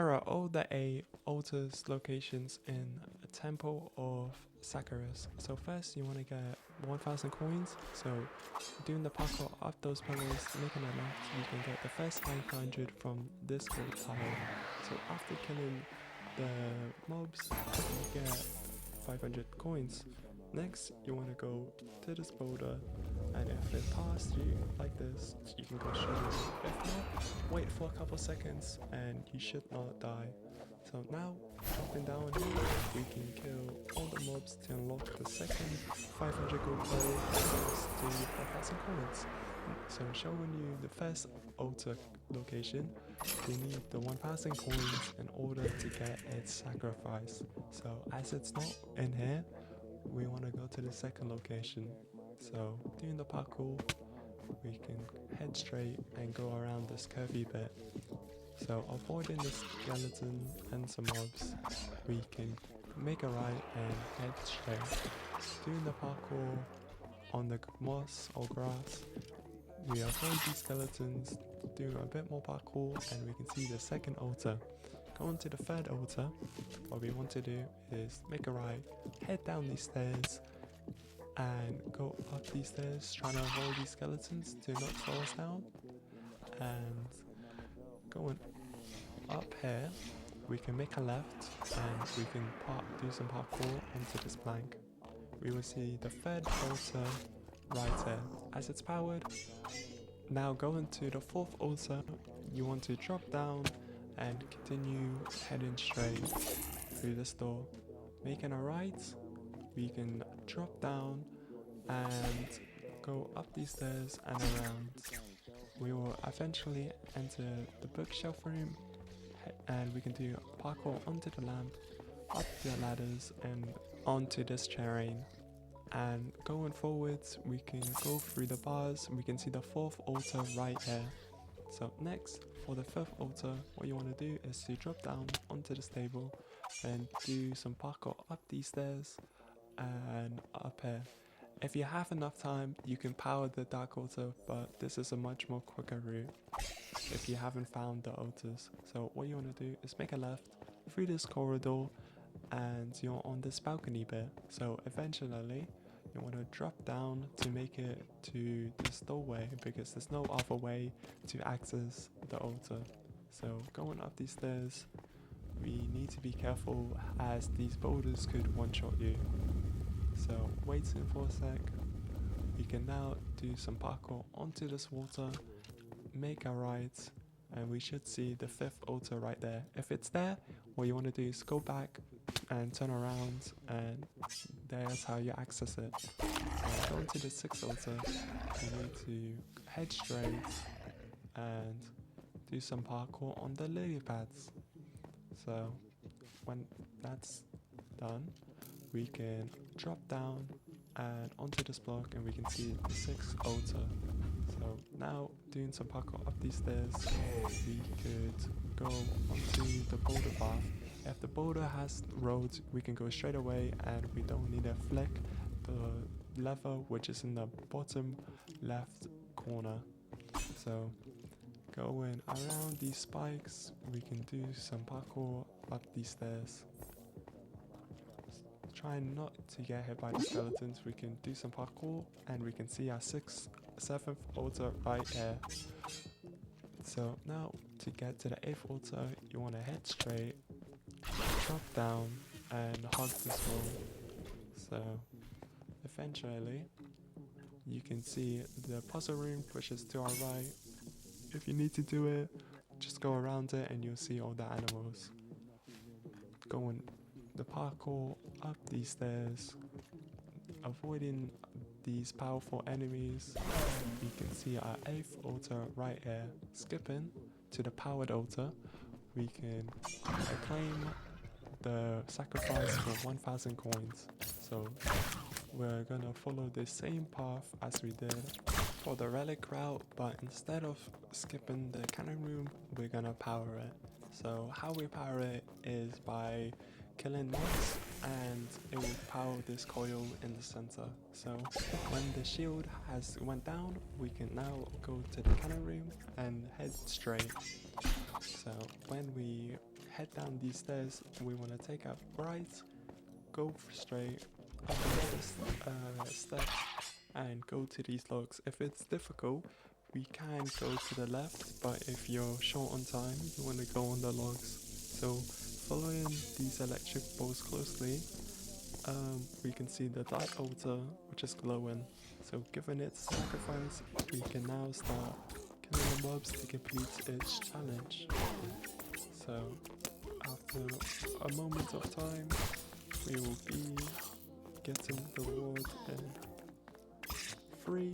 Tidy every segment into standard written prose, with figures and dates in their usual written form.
There are all the 8 altars locations in a temple of Sakaris. So first you want to get 1000 coins. So doing the parkour up those pillars, making a left, you can get the first 500 from this gold tile. So after killing the mobs, you get 500 coins. Next, you want to go to this boulder, and if it passed you like this, you can go straight away. If not, wait for a couple seconds and you should not die. So now, dropping down here, we can kill all the mobs to unlock the second 500 gold player to 1000 coins. So showing you the first altar location, we need the 1000 coins in order to get its sacrifice. So as it's not in here, we want to go to the second location. So doing the parkour, we can head straight and go around this curvy bit. So avoiding the skeleton and some mobs, we can make a right and head straight. Doing the parkour on the moss or grass, we avoid these skeletons, do a bit more parkour, and we can see the second altar. Going to the third altar, what we want to do is make a right, head down these stairs, and go up these stairs, trying to avoid these skeletons to not fall us down. And going up here, we can make a left, and we can do some parkour onto this plank. We will see the third altar right here. As it's powered, now going to the fourth altar, you want to drop down and continue heading straight through this door. Making a right, we can drop down and go up these stairs and around. We will eventually enter the bookshelf room, and we can do parkour onto the lamp, up the ladders and onto this terrain. And going forwards, we can go through the bars. We can see the fourth altar right here. So next, for the fifth altar, what you want to do is to drop down onto the stable and do some parkour up these stairs and up here. If you have enough time, you can power the dark altar, but this is a much more quicker route if you haven't found the altars. So what you want to do is make a left through this corridor, and you're on this balcony bit. So eventually, you want to drop down to make it to this doorway, because there's no other way to access the altar. So going up these stairs, we need to be careful as these boulders could one-shot you. So waiting for a sec, we can now do some parkour onto this water, make a right, and we should see the fifth altar right there. If it's there, what you want to do is go back and turn around, and there's how you access it. Going to the sixth altar, you need to head straight and do some parkour on the lily pads. So when that's done, we can drop down and onto this block, and we can see the sixth altar. So now doing some parkour up these stairs, we could go onto the boulder path. If the boulder has roads, we can go straight away, and we don't need to flick the lever which is in the bottom left corner. So going around these spikes, we can do some parkour up these stairs. Trying not to get hit by the skeletons, we can do some parkour, and we can see our 7th altar right here. So now to get to the 8th altar, you want to head straight, drop down and hug this wall. So eventually you can see the puzzle room, which is to our right. If you need to do it, just go around it and you'll see all the animals. Going the parkour up these stairs, avoiding these powerful enemies. You can see our 8th altar right here. Skipping to the powered altar, we can claim the sacrifice for 1000 coins. So we're gonna follow the same path as we did for the relic route, but instead of skipping the cannon room, we're gonna power it. So how we power it is by killing mobs, and it will power this coil in the center. So when the shield has went down, we can now go to the cannon room and head straight. So when we head down these stairs, we want to take a right, go straight up the steps and go to these logs. If it's difficult, we can go to the left, but if you're short on time, you want to go on the logs. So following these electric balls closely, we can see the dark altar, which is glowing. So given its sacrifice, we can now start killing the mobs to complete its challenge. So after a moment of time, we will be getting the reward in 3,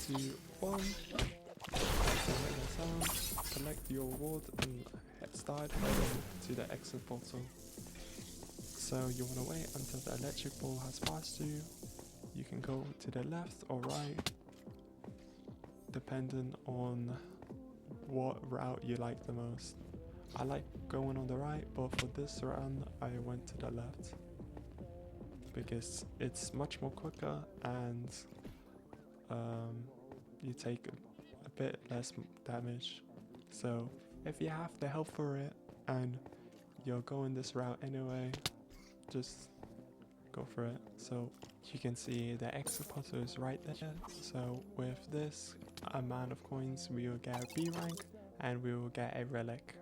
2, 1. So hit the sound, collect your reward and start heading to the exit portal. So you want to wait until the electric ball has passed you. You can go to the left or right, depending on what route you like the most. I like going on the right, but for this run I went to the left because it's much more quicker and you take a bit less damage. So if you have the health for it and you're going this route anyway, just go for it. So you can see the exit portal is right there. So with this amount of coins we will get a B rank and we will get a relic.